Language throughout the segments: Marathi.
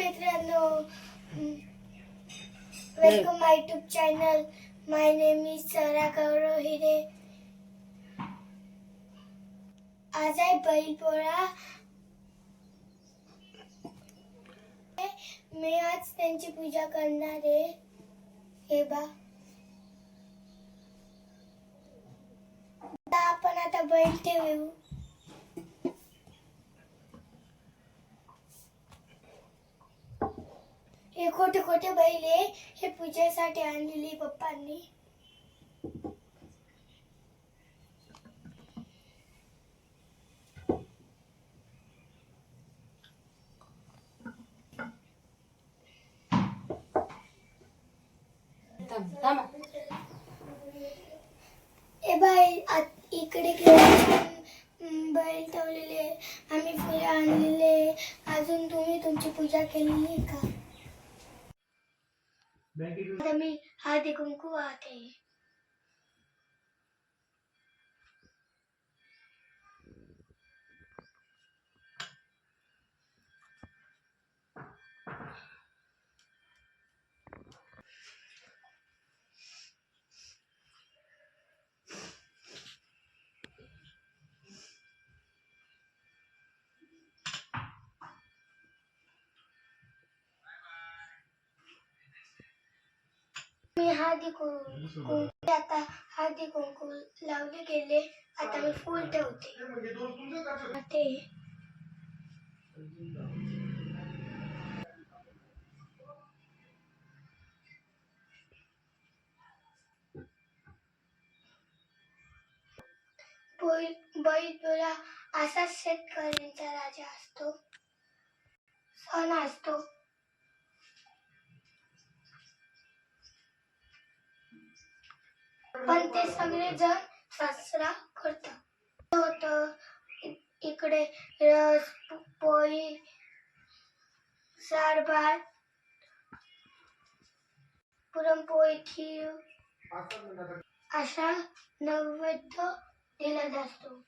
मित्रांनो, welcome my YouTube channel. My name is सरा गौरव हिरे. आज आहे बैलपोळा. मी आज त्यांची पूजा करणार आहे. हे बा, आपण आता बैल ठेवू. हे खोटे खोटे बैल आहे. हे पूजेसाठी आणलेली पप्पांनी. ए बाई, इकडे बैल ठेवलेले, आम्ही फुले आणलेले. अजून तुम्ही तुमची पूजा केलेली आहे का? आता मी हळदी कुंकू वाहते. मी हळदी कुंकू आता हळदी कुंकू लावले गेले. आता मी फूल ठेवते. बैलपोळा असाच शेतकऱ्यांचा राजा असतो, सण असतो. पण ते सगळे जण साजरा करतात. होतं इकडे रस, पोळी, सार भात, पुरणपोळी, खीर असा नैवेद्य दिला जातो.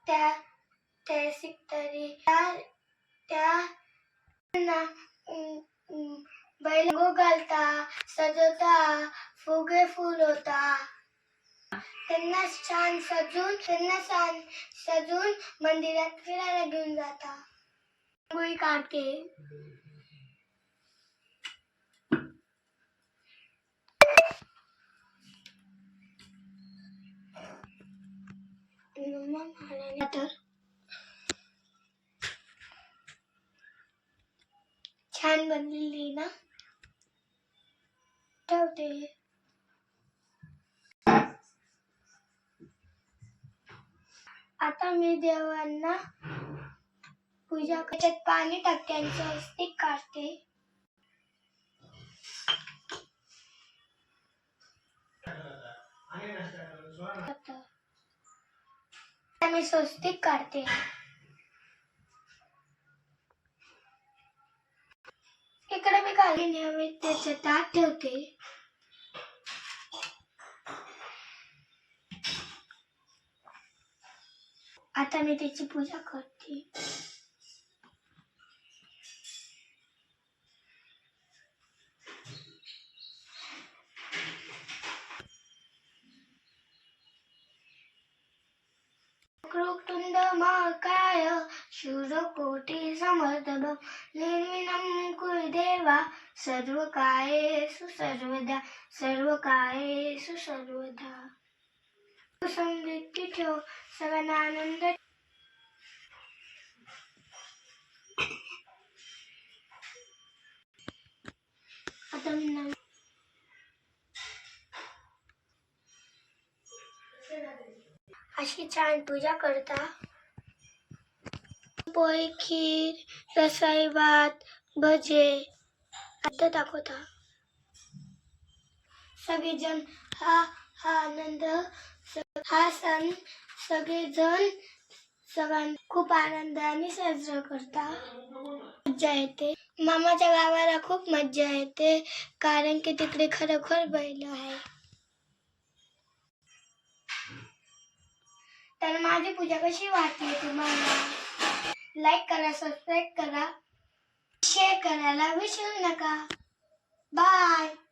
त्या बैल घालता, सजवता, फुगे फुलवता. त्यांना छान सजून मंदिरात फिरायला घेऊन जाता. रांगोळी काढते. तर छान बनलेली ना, ठेवते. आता मी देवांना पूजा त्याच्यात पाणी टाकते आणि स्वस्तिक काढते. मी स्वस्तिक काढते. इकडे मी काही नैवेद्याचं ताट ठेवते. आता मी त्याची पूजा करते. वक्रतुंड महाकाय शूरकोटी समर्पः निर्विघ्नं कुरु देवा सर्वकार्येषु सर्वदा. समृद्धी ठेव, सगळ्यांना आनंद. आता मी अशी छान पूजा करता. पोळी, खीर, रसाई भात, भजे आता दाखवता. सगळेजण हा आनंद, हा सण सगळ्यांना खूप आनंदाने साजरा करता. मज्जा येते. मामाच्या गावाला खूप मज्जा येते, कारण की तिकडे खरोखर बैल आहे. तर माझी पूजा कशी वाटली तुम्हाला? लाईक करा, सबस्क्राईब करा, करायला विसरू नका. बाय.